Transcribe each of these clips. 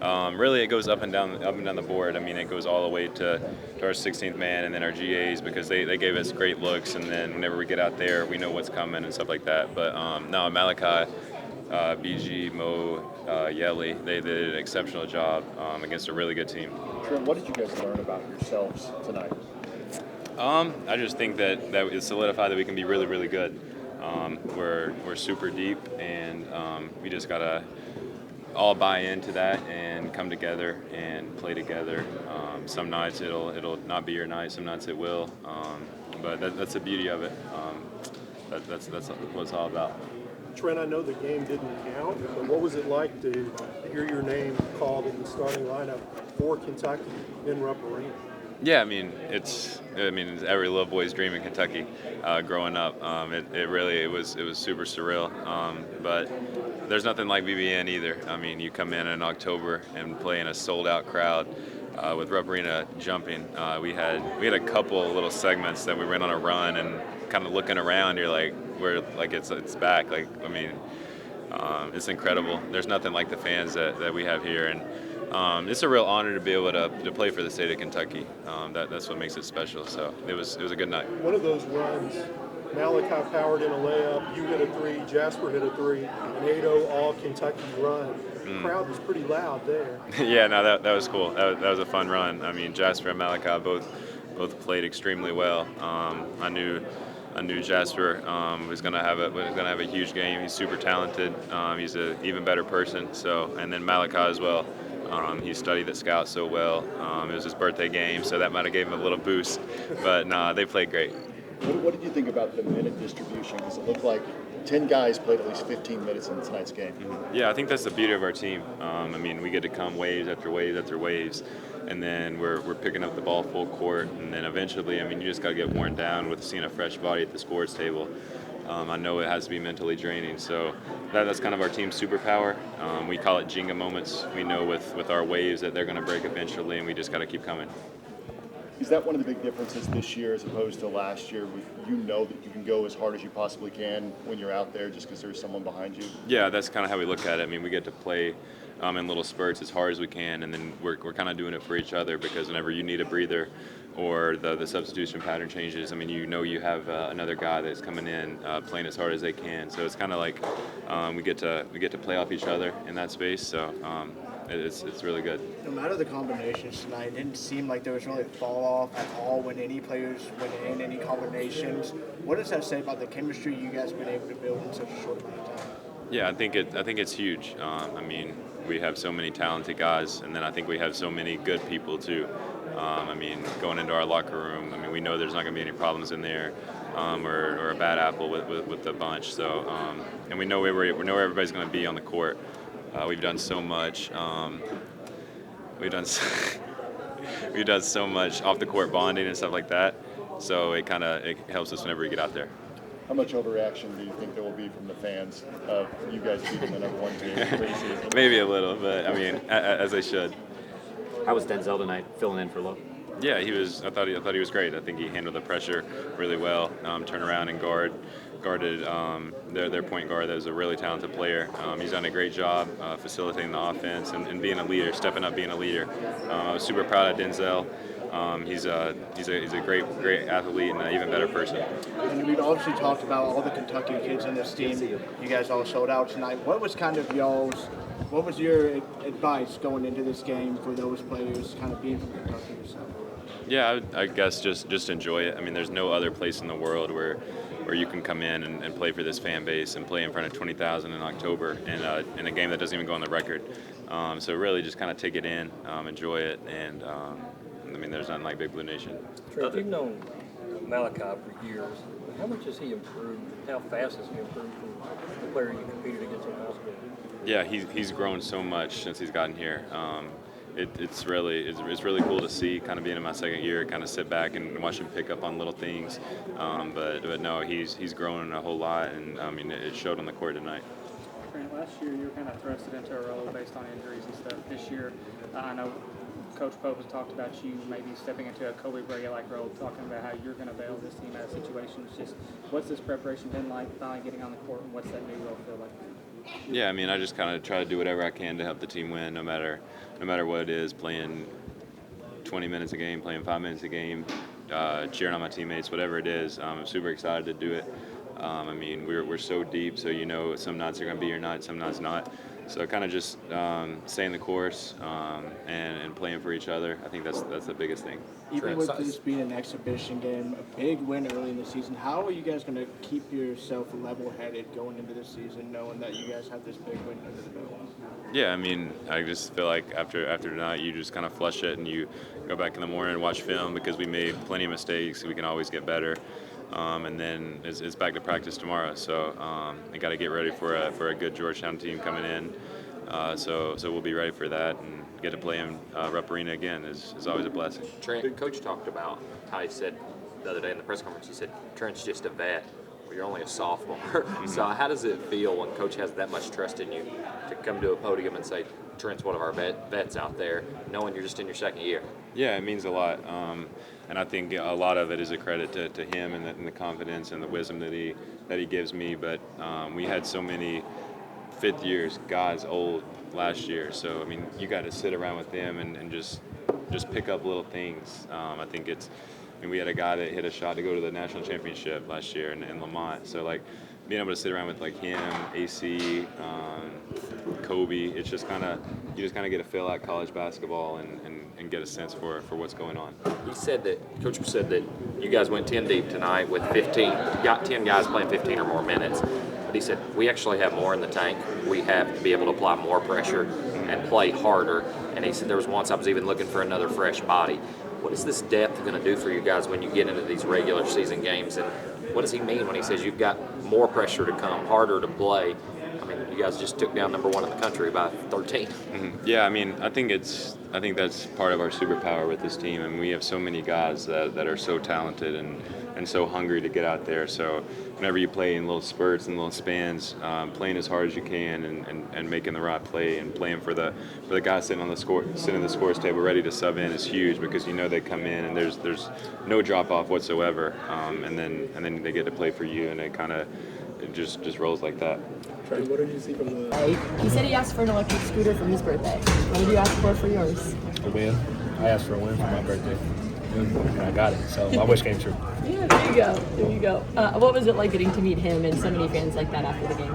Really, it goes up and down the board. I mean, it goes all the way to our 16th man and then our GAs because they gave us great looks. And then whenever we get out there, we know what's coming and stuff like that. But no, Malachi, BG, Mo, Yelly, they did an exceptional job against a really good team. Trent, what did you guys learn about yourselves tonight? I just think that it's solidified that we can be really, really good. We're super deep, and we just gotta all buy into that and come together and play together. Some nights it'll not be your night. Some nights it will. But that's the beauty of it. That's what it's all about. Trent, I know the game didn't count, but what was it like to hear your name called in the starting lineup for Kentucky in Rupp Arena? Yeah, I mean it's every little boy's dream in Kentucky, growing up. It was super surreal. But there's nothing like BBN either. I mean, you come in October and play in a sold-out crowd with Rupp Arena jumping. We had a couple little segments that we went on a run and kind of looking around. You're like, it's back. Like, I mean, it's incredible. There's nothing like the fans that we have here, and it's a real honor to be able to play for the state of Kentucky. That's what makes it special. So it was a good night. One of those runs, Malachi powered in a layup, you hit a three, Jasper hit a three, an 8-0 all Kentucky run. The crowd was pretty loud there. Yeah, no, that was cool. That was a fun run. I mean, Jasper and Malachi both played extremely well. I knew Jasper was going to have a huge game. He's super talented. He's an even better person. So, and then Malachi as well. He studied the scouts so well. It was his birthday game, so that might have gave him a little boost. But no, they played great. What did you think about the minute distribution? Because it looked like 10 guys played at least 15 minutes in tonight's game. Yeah, I think that's the beauty of our team. I mean, we get to come waves after waves after waves, and then we're picking up the ball full court, and then eventually, I mean, you just got to get worn down with seeing a fresh body at the sports table. I know it has to be mentally draining, so that's kind of our team's superpower. We call it Jenga moments. We know with our waves that they're going to break eventually, and we just got to keep coming. Is that one of the big differences this year as opposed to last year? You know that you can go as hard as you possibly can when you're out there just because there's someone behind you? Yeah, that's kind of how we look at it. I mean, we get to play in little spurts as hard as we can, and then we're kind of doing it for each other because whenever you need a breather or the substitution pattern changes, I mean, you know you have another guy that's coming in playing as hard as they can. So it's kind of like we get to play off each other in that space. So it's really good. No matter the combinations tonight, it didn't seem like there was really a fall off at all when any players went in any combinations. What does that say about the chemistry you guys have been able to build in such a short amount of time? Yeah, I think it's huge. I mean, we have so many talented guys, and then I think we have so many good people too. I mean, going into our locker room, I mean, we know there's not going to be any problems in there, or a bad apple with the bunch. So, and we know where everybody's going to be on the court. We've done so much. We've done so much off the court bonding and stuff like that. So it helps us whenever we get out there. How much overreaction do you think there will be from the fans of you guys beating the number one team preseason? Maybe a little, but I mean, as they should. How was Denzel tonight, filling in for Lowe? Yeah, I thought he was great. I think he handled the pressure really well. Turn around and guarded their point guard. That was a really talented player. He's done a great job facilitating the offense and being a leader, stepping up, being a leader. I was super proud of Denzel. He's a great athlete and an even better person. And we've obviously talked about all the Kentucky kids in this team. You guys all showed out tonight. What was your advice going into this game for those players kind of being from Kentucky yourself? Yeah, I guess just enjoy it. I mean, there's no other place in the world where you can come in and play for this fan base and play in front of 20,000 in October in a game that doesn't even go on the record. So really just kind of take it in, enjoy it, and I mean, there's nothing like Big Blue Nation. Trent, you've known Malachi for years. How much has he improved? How fast has he improved from the player you competed against in high school? Yeah, he's grown so much since he's gotten here. It's really cool to see, kind of being in my second year, kind of sit back and watch him pick up on little things. But no, he's grown a whole lot, and I mean, it showed on the court tonight. Trent, last year you were kind of thrusted into a role based on injuries and stuff. This year, I know Coach Pope has talked about you maybe stepping into a Kobe Bryant-like role, talking about how you're going to bail this team out of situations. Just what's this preparation been like, finally getting on the court, and what's that new role feel like? Yeah, I mean, I just kind of try to do whatever I can to help the team win, no matter what it is, playing 20 minutes a game, playing 5 minutes a game, cheering on my teammates, whatever it is. I'm super excited to do it. I mean, we're so deep, so some nights are going to be your night, some nights not. So kind of just staying the course and playing for each other. I think that's the biggest thing. Even with this being an exhibition game, a big win early in the season, how are you guys going to keep yourself level-headed going into the season, knowing that you guys have this big win under the belt? Yeah, I mean, I just feel like after tonight, you just kind of flush it and you go back in the morning and watch film because we made plenty of mistakes. We can always get better. And then it's back to practice tomorrow. So I got to get ready for a good Georgetown team coming in. So we'll be ready for that and get to play in Rupp Arena again is always a blessing. Trent, Coach talked about how he said the other day in the press conference, he said, Trent's just a vet. Well, you're only a sophomore. So how does it feel when Coach has that much trust in you to come to a podium and say, Trent's one of our vets out there, knowing you're just in your second year? Yeah, it means a lot. And I think a lot of it is a credit to him and the confidence and the wisdom that he gives me. But we had so many fifth years, guys old last year. So, I mean, you got to sit around with them and just pick up little things. I think we had a guy that hit a shot to go to the national championship last year in Lamont. So, like, being able to sit around with, like, him, AC, Kobe, it's just you just get a feel at college basketball and get a sense for what's going on. He said that, Coach said that you guys went 10 deep tonight with 15, got 10 guys playing 15 or more minutes. But he said, we actually have more in the tank. We have to be able to apply more pressure and play harder. And he said there was once I was even looking for another fresh body. What is this depth going to do for you guys when you get into these regular season games? And what does he mean when he says you've got more pressure to come, harder to play? I mean, you guys just took down number one in the country by 13. Mm-hmm. Yeah, I mean, I think that's part of our superpower with this team, and we have so many guys that are so talented and so hungry to get out there. So whenever you play in little spurts and little spans, playing as hard as you can and making the right play and playing for the guys sitting in the scores table ready to sub in is huge because they come in and there's no drop off whatsoever, and then they get to play for you, and it just rolls like that. Trent, what did you see from the? He said he asked for an electric scooter for his birthday. What did you ask for yours? A win. I asked for a win for my birthday, and I got it. So my wish came true. Yeah, there you go. What was it like getting to meet him and so many fans like that after the game?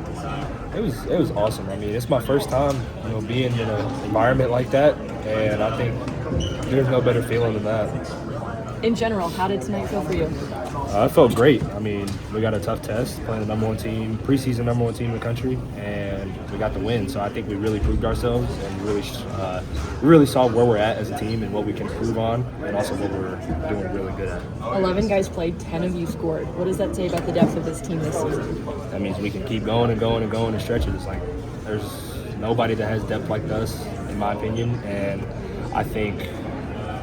It was awesome. I mean, it's my first time, being in an environment like that, and I think there's no better feeling than that. In general, how did tonight feel for you? It felt great. I mean, we got a tough test, playing the number one team, preseason number one team in the country, and we got the win. So I think we really proved ourselves and really saw where we're at as a team and what we can improve on, and also what we're doing really good at. 11 guys played, 10 of you scored. What does that say about the depth of this team this season? That means we can keep going and going and going and stretch it. It's like there's nobody that has depth like us, in my opinion, and I think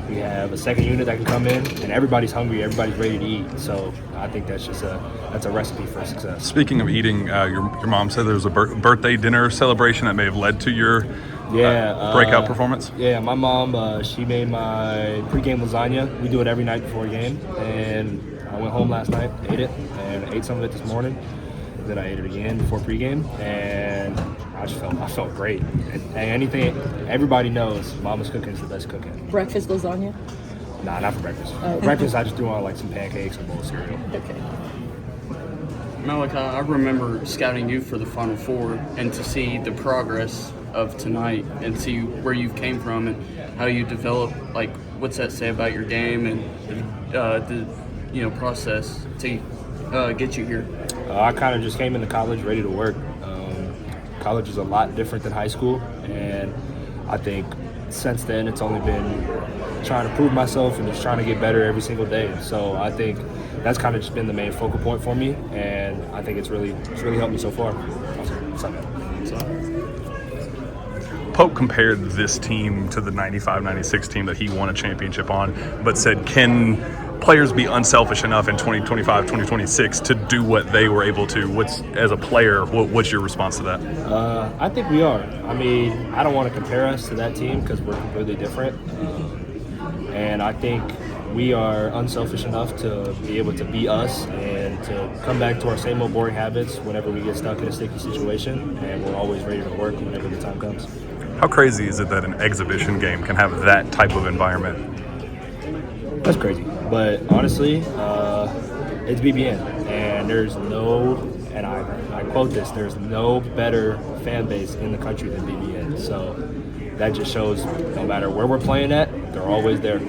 we have a second unit that can come in, and everybody's hungry, everybody's ready to eat. So I think that's a recipe for success. Speaking of eating, your mom said there was a birthday dinner celebration that may have led to your breakout performance. Yeah, my mom, she made my pregame lasagna. We do it every night before a game, and I went home last night, ate it, and ate some of it this morning. Then I ate it again before pregame, and I felt great. And everybody knows Mama's cooking is the best cooking. Breakfast lasagna? Nah, not for breakfast. Breakfast, I just threw on like some pancakes and a bowl of cereal. Okay. Malachi, I remember scouting you for the Final Four, and to see the progress of tonight and see where you came from and how you developed, like, what's that say about your game and the process to get you here? I kind of just came into college ready to work. College is a lot different than high school, and I think since then it's only been trying to prove myself and just trying to get better every single day. So I think that's kind of just been the main focal point for me, and I think it's really helped me so far. Pope compared this team to the 95-96 team that he won a championship on, but said, can players be unselfish enough in 2025, 2026 to do what they were able to? As a player, what's your response to that? I think we are. I mean, I don't want to compare us to that team because we're completely different. And I think we are unselfish enough to be able to be us and to come back to our same old boring habits whenever we get stuck in a sticky situation, and we're always ready to work whenever the time comes. How crazy is it that an exhibition game can have that type of environment? That's crazy. But honestly, it's BBN, and there's no, and I quote this, there's no better fan base in the country than BBN. So that just shows no matter where we're playing at, they're always there.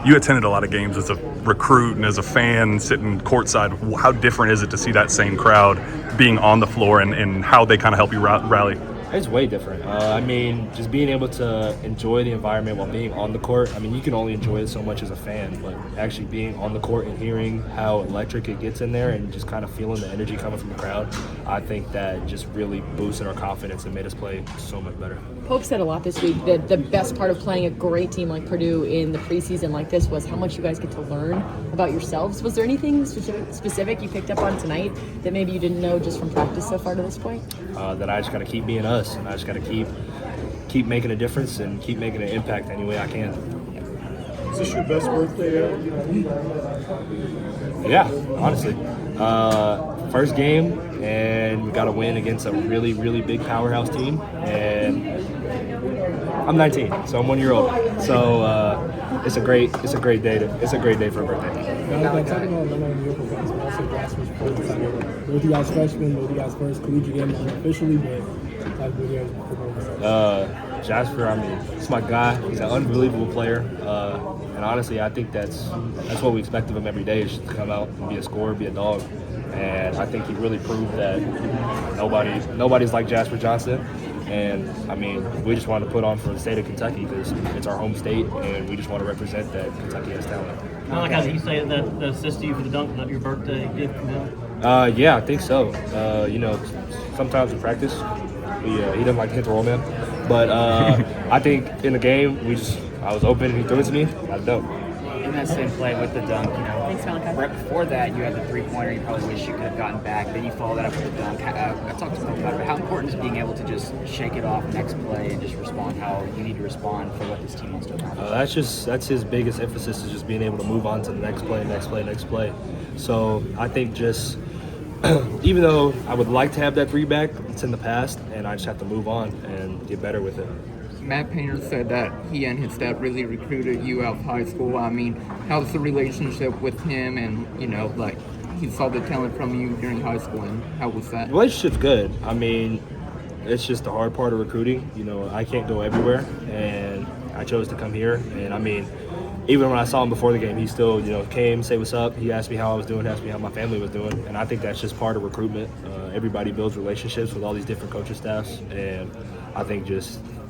You attended a lot of games as a recruit and as a fan sitting courtside. How different is it to see that same crowd being on the floor and how they kind of help you rally? It's way different. I mean, just being able to enjoy the environment while being on the court. I mean, you can only enjoy it so much as a fan, but actually being on the court and hearing how electric it gets in there and just kind of feeling the energy coming from the crowd, I think that just really boosted our confidence and made us play so much better. Pope said a lot this week that the best part of playing a great team like Purdue in the preseason like this was how much you guys get to learn about yourselves. Was there anything specific you picked up on tonight that maybe you didn't know just from practice so far to this point? That I just got to keep being us, and I just got to keep making a difference and keep making an impact any way I can. Is this your best birthday ever? Yeah, honestly. First game, and we got a win against a really, really big powerhouse team. And I'm 19, so I'm 1 year old. So it's a great day for a birthday. Both you guys freshmen, both you guys first collegiate game officially, but Jasper, I mean, it's my guy. He's an unbelievable player, and honestly, I think that's what we expect of him every day, is just to come out and be a scorer, be a dog. And I think he really proved that nobody's like Jasper Johnson. And I mean, we just want to put on for the state of Kentucky because it's our home state, and we just want to represent that Kentucky has talent. Malachi, did you say that the assist to you for the dunk on your birthday gift from him? Yeah, I think so. Sometimes in practice, he doesn't like to hit the roll man. But I think in the game, I was open and he threw it to me. I dunk. In that same play with the dunk, Thanks, Malachi. right before that, you had the three-pointer. You probably wish you could have gotten back. Then you follow that up with the dunk. I talked to him about it, but how important is being able to just shake it off next play and just respond how you need to respond for what this team wants to accomplish? That's his biggest emphasis, is just being able to move on to the next play. So I think just even though I would like to have that three back, it's in the past, and I just have to move on and get better with it. Matt Painter said that he and his dad really recruited you out of high school. I mean, how's the relationship with him, and he saw the talent from you during high school, and how was that? The relationship's good. I mean, it's just the hard part of recruiting. I can't go everywhere, and I chose to come here. And I mean, even when I saw him before the game, he still, came, say what's up. He asked me how I was doing, asked me how my family was doing, and I think that's just part of recruitment. Everybody builds relationships with all these different coaching staffs, and I think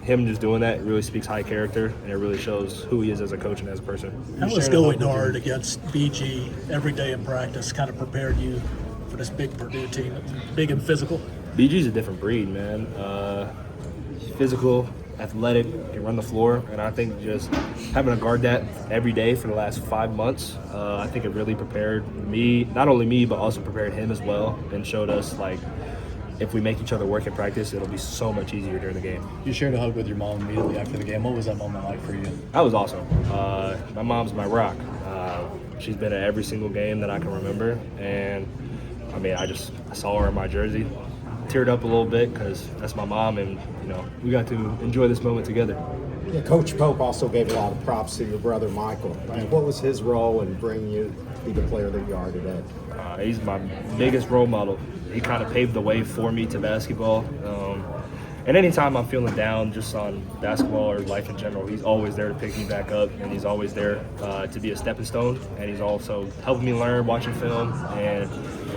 him doing that really speaks high character, and it really shows who he is as a coach and as a person. How was going hard against BG every day in practice kind of prepared you for this big Purdue team, big and physical? BG's a different breed, man. Physical, athletic, can run the floor, and I think just having to guard that every day for the last 5 months, I think it really prepared me, not only me, but also prepared him as well, and showed us, if we make each other work in practice, it'll be so much easier during the game. You shared a hug with your mom immediately after the game. What was that moment like for you? That was awesome. My mom's my rock. She's been at every single game that I can remember, and I mean, I saw her in my jersey, teared up a little bit because that's my mom, and we got to enjoy this moment together. Yeah, Coach Pope also gave a lot of props to your brother Michael. I mean, what was his role in bringing you to be the player that you are today? He's my biggest role model. He kind of paved the way for me to basketball. And anytime I'm feeling down just on basketball or life in general, he's always there to pick me back up, and he's always there to be a stepping stone. And he's also helping me learn, watching film, and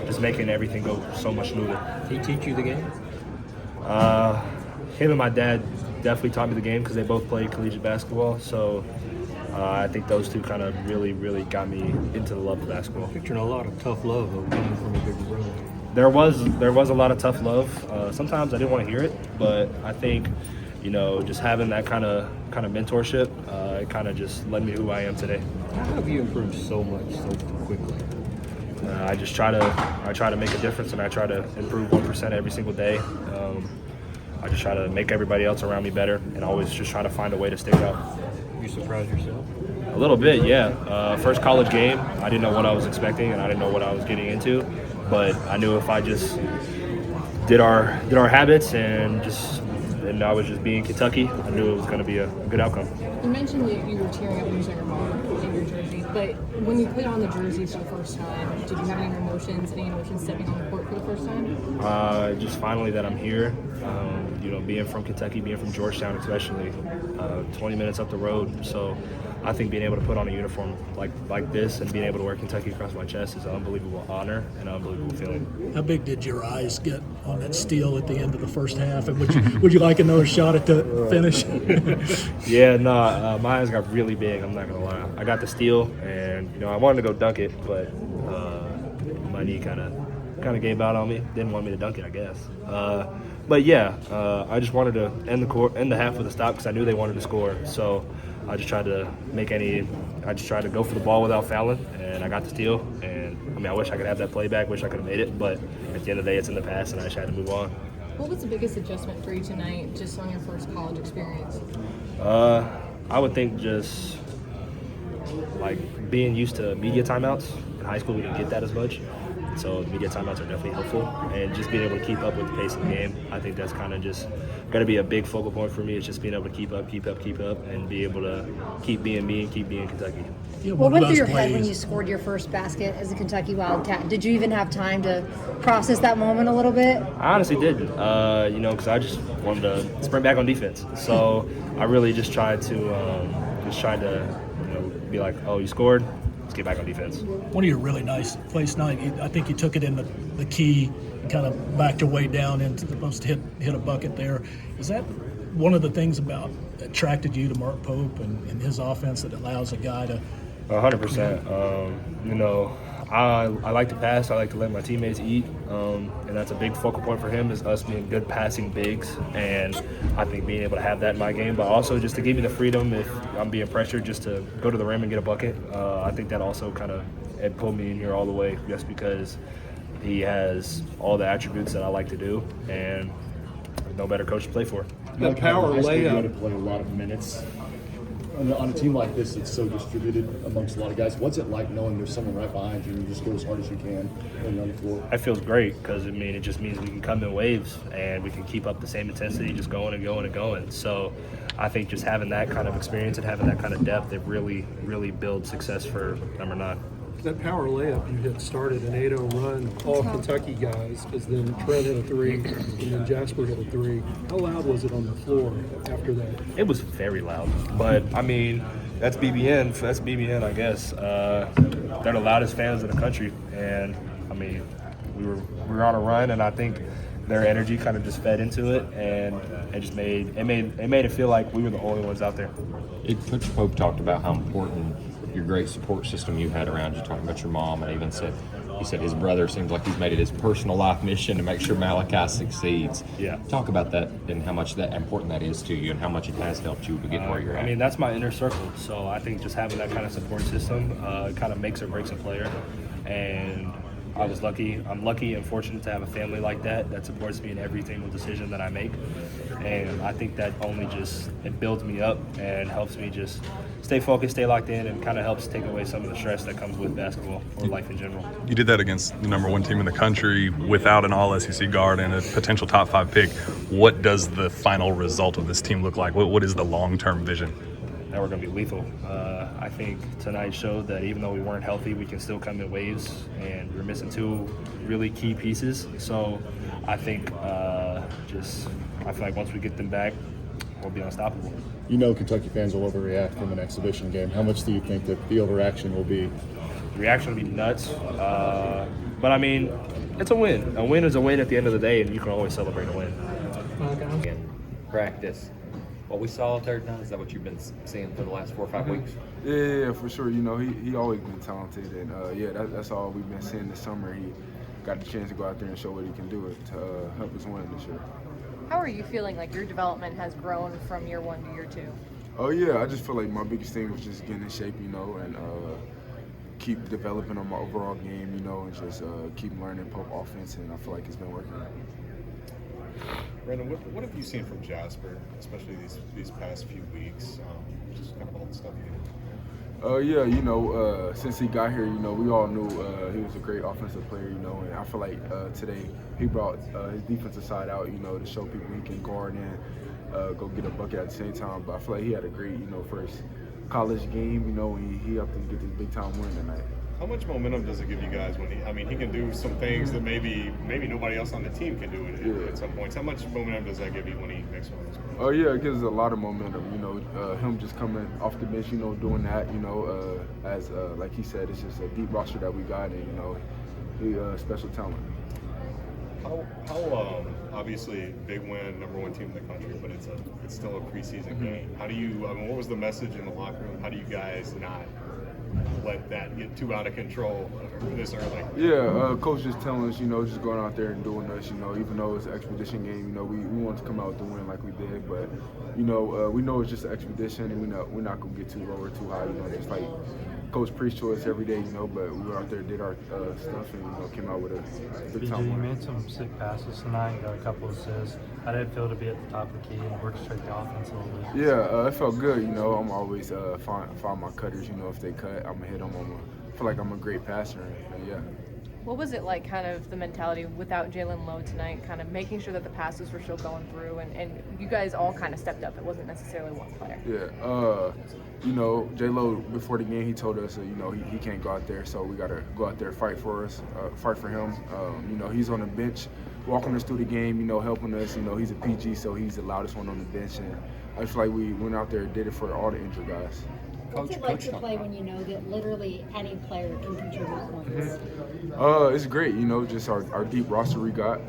just making everything go so much smoother. Did he teach you the game? Him and my dad definitely taught me the game because they both played collegiate basketball. So I think those two kind of really, really got me into the love of basketball. Picturing a lot of tough love coming from a big room. There was a lot of tough love. Sometimes I didn't want to hear it, but I think, just having that kind of mentorship, it kind of just led me to who I am today. How have you improved so much so quickly? I try to make a difference, and I try to improve 1% every single day. I just try to make everybody else around me better, and always just try to find a way to stick out. You surprise yourself? A little bit, yeah. First college game, I didn't know what I was expecting, and I didn't know what I was getting into. But I knew if I just did our habits and I was just being Kentucky, I knew it was going to be a good outcome. You mentioned that you were tearing up when you saw your mom in your jersey, but when you put on the jersey for the first time, did you have any emotions stepping on the court for the first time? Just finally that I'm here. Being from Kentucky, being from Georgetown especially, 20 minutes up the road. So I think being able to put on a uniform like this and being able to wear Kentucky across my chest is an unbelievable honor and an unbelievable feeling. How big did your eyes get on that steal at the end of the first half? And would you like another shot at the finish? My eyes got really big. I'm not gonna lie. I got the steal, and I wanted to go dunk it, but my knee kind of gave out on me. Didn't want me to dunk it, I guess. I just wanted to end the half with a stop because I knew they wanted to score. So I just tried to go for the ball without fouling, and I got the steal. And I wish I could have that play back. Wish I could have made it, but at the end of the day, it's in the past, and I just had to move on. What was the biggest adjustment for you tonight, just on your first college experience? I would think just being used to media timeouts. In high school, we didn't get that as much. So media timeouts are definitely helpful, and just being able to keep up with the pace of the game. I think that's kind of just going to be a big focal point for me. It's just being able to keep up, and be able to keep being me and keep being Kentucky. What went through your head when you scored your first basket as a Kentucky Wildcat? Did you even have time to process that moment a little bit? I honestly didn't, because I just wanted to sprint back on defense. So I really just tried to be like, oh, you scored. Let's get back on defense. One of your really nice plays tonight, I think you took it in the key and kind of backed your way down into the post, hit a bucket there. Is that one of the things that attracted you to Mark Pope and his offense that allows a guy to 100%. I like to pass. I like to let my teammates eat, and that's a big focal point for him is us being good passing bigs, and I think being able to have that in my game, but also just to give me the freedom if I'm being pressured just to go to the rim and get a bucket. I think that also it pulled me in here all the way just because he has all the attributes that I like to do, and no better coach to play for. The power layup. You had to play a lot of minutes. On a team like this that's so distributed amongst a lot of guys, what's it like knowing there's someone right behind you and you just go as hard as you can when you're on the floor? That feels great because, it just means we can come in waves and we can keep up the same intensity, just going and going and going. So I think just having that kind of experience and having that kind of depth, it really, really builds success for number 9. That power layup you had started an 8-0 run, all Kentucky guys, because then Trent hit a 3 and then Jasper hit a 3. How loud was it on the floor after that? It was very loud, but that's BBN. That's BBN, I guess. They're the loudest fans in the country, and we were on a run, and I think their energy kind of just fed into it, and it made it feel like we were the only ones out there. Coach Pope talked about how important your great support system you had around you, talking about your mom, and even he said his brother seems like he's made it his personal life mission to make sure Malachi succeeds. Yeah. Talk about that and how much that important that is to you and how much it has helped you to get where you're at. That's my inner circle. So I think just having that kind of support system kind of makes or breaks a player. And I'm lucky and fortunate to have a family like that supports me in every single decision that I make. And I think that only it builds me up and helps me just stay focused, stay locked in, and kind of helps take away some of the stress that comes with basketball or life in general. You did that against the number 1 team in the country without an all-SEC guard and a potential top 5 pick. What does the final result of this team look like? What is the long-term vision? That we're going to be lethal. I think tonight showed that even though we weren't healthy, we can still come in waves, and we're missing 2 really key pieces. So I think I feel like once we get them back, we'll be unstoppable. Kentucky fans will overreact from an exhibition game. How much do you think that the overreaction will be? The reaction will be nuts. But it's a win. A win is a win at the end of the day, and you can always celebrate a win. Practice. What we saw third night, is that what you've been seeing for the last 4 or 5 weeks? Yeah, for sure. He always been talented, and that's all we've been seeing this summer. He got the chance to go out there and show what he can do to help us win this year. How are you feeling like your development has grown from year 1 to year 2? Oh yeah, I just feel like my biggest thing was just getting in shape, and keep developing on my overall game, and just keep learning Pope offense, and I feel like it's been working. Brandon, what have you seen from Jasper, especially these past few weeks? Just kind of all the stuff you Yeah, since he got here, we all knew he was a great offensive player, and I feel like today he brought his defensive side out, to show people he can guard and go get a bucket at the same time. But I feel like he had a great, first college game, and he helped us get this big time win tonight. How much momentum does it give you guys when he can do some things that maybe nobody else on the team can do at some points? How much momentum does that give you when he makes one of those plays? Oh yeah, it gives us a lot of momentum. Him just coming off the bench, doing that. As like he said, it's just a deep roster that we got, and he's a special talent. How obviously big win, #1 team in the country, but it's still a preseason game. How do you? What was the message in the locker room? How do you guys not let that get too out of control this early? Yeah, coach just telling us, just going out there and doing us, even though it's an expedition game, we want to come out with the win like we did, but, we know it's just an expedition, and we're not going to get too low or too high, just like coach preached to us every day, but we were out there, did our stuff, and, came out with a big time You win. made some sick passes tonight, got a couple assists. How did it feel to be at the top of the key and orchestrate the offense a little bit? Yeah, it felt good, I'm always find my cutters, if they cut, I'm going to hit them. I feel like I'm a great passer, and yeah. What was it like, kind of the mentality without Jalen Lowe tonight, kind of making sure that the passes were still going through, and you guys all kind of stepped up? It wasn't necessarily one player. Yeah, J-Lo, before the game, he told us, he can't go out there, so we got to go out there, fight for him. He's on the bench, walking us through the game, helping us. He's a PG, so he's the loudest one on the bench, and I feel like we went out there and did it for all the injured guys. What's it like to play when you know that literally any player can contribute points? It's great, just our deep roster we got.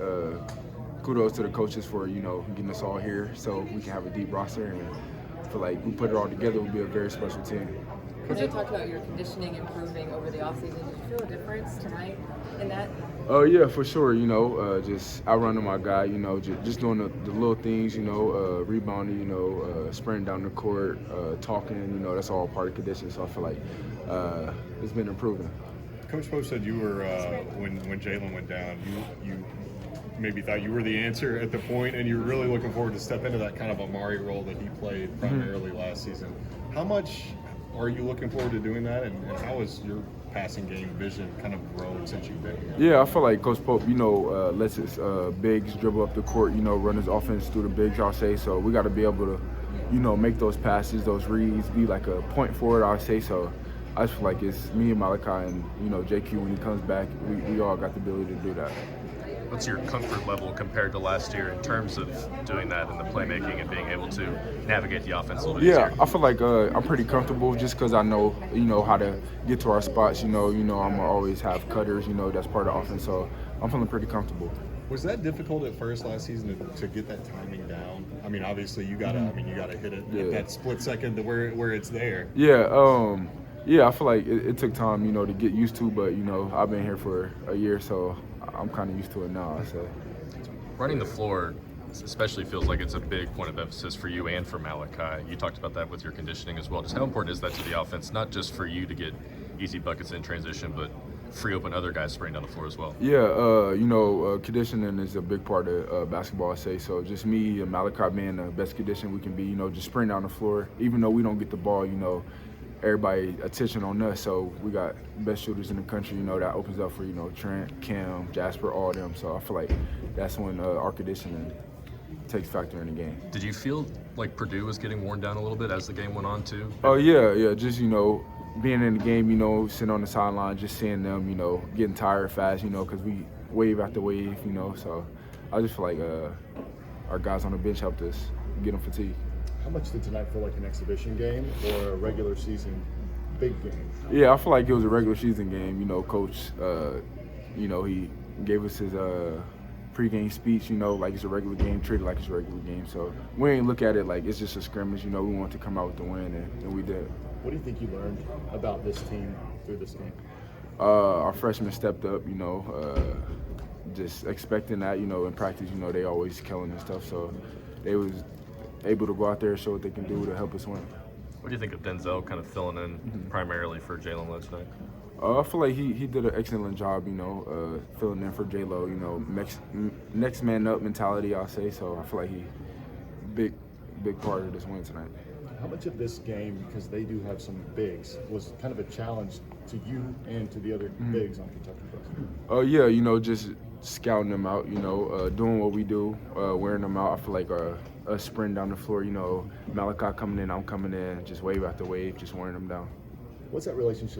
Kudos to the coaches for, getting us all here so we can have a deep roster, and I feel like we put it all together, we'll be a very special team. When you talked about your conditioning improving over the offseason, did you feel a difference tonight in that? Yeah, for sure, just outrunning my guy, just doing the little things, rebounding, sprinting down the court, talking, that's all part of conditioning, so I feel like it's been improving. Coach Pope said you were, when Jalen went down, you maybe thought you were the answer at the point, and you were really looking forward to step into that kind of Amari role that he played primarily last season. How much are you looking forward to doing that, and how has your passing game vision kind of grown since you've been here? Yeah, I feel like Coach Pope, lets his bigs dribble up the court, run his offense through the bigs, I'll say. So we got to be able to, make those passes, those reads, be like a point forward, I'll say. So I just feel like it's me and Malachi and, JQ when he comes back, we all got the ability to do that. What's your comfort level compared to last year in terms of doing that and the playmaking and being able to navigate the offense a little bit easier? I feel like I'm pretty comfortable just because I know, how to get to our spots. I'm gonna always have cutters. That's part of the offense. So I'm feeling pretty comfortable. Was that difficult at first last season to get that timing down? I mean, obviously you gotta hit it at that split second to where it's there. Yeah, I feel like it took time, to get used to, but I've been here for a year, so I'm kind of used to it now, I say. Running the floor especially feels like it's a big point of emphasis for you and for Malachi. You talked about that with your conditioning as well. Just how important is that to the offense, not just for you to get easy buckets in transition, but free open other guys spraying down the floor as well? Yeah, conditioning is a big part of basketball, I say. So just me and Malachi being the best condition we can be, just spraying down the floor. Even though we don't get the ball, everybody attention on us, so we got best shooters in the country, that opens up for, Trent, Cam, Jasper, all of them. So I feel like that's when our conditioning takes factor in the game. Did you feel like Purdue was getting worn down a little bit as the game went on too? Oh yeah, just, being in the game, sitting on the sideline, just seeing them, getting tired fast, because we wave after wave, so I just feel like our guys on the bench helped us get them fatigued. How much did tonight feel like an exhibition game or a regular season big game? Yeah, I feel like it was a regular season game. Coach, he gave us his pregame speech, like it's a regular game, treated like it's a regular game. So we ain't look at it like it's just a scrimmage. We want to come out with the win, and we did. What do you think you learned about this team through this game? Our freshmen stepped up, just expecting that, in practice, they always killing and stuff. So they was able to go out there and show what they can do to help us win. What do you think of Denzel kind of filling in primarily for Jalen Lowe tonight? I feel like he did an excellent job, filling in for J-Lo, next man up mentality, I'll say. So I feel like he big part of this win tonight. How much of this game, because they do have some bigs, was kind of a challenge to you and to the other bigs on Kentucky Bus? Yeah, you know, just scouting them out, you know, doing what we do, wearing them out. I feel like a sprint down the floor, you know, Malachi coming in, I'm coming in, just wave after wave, just wearing them down. What's that relationship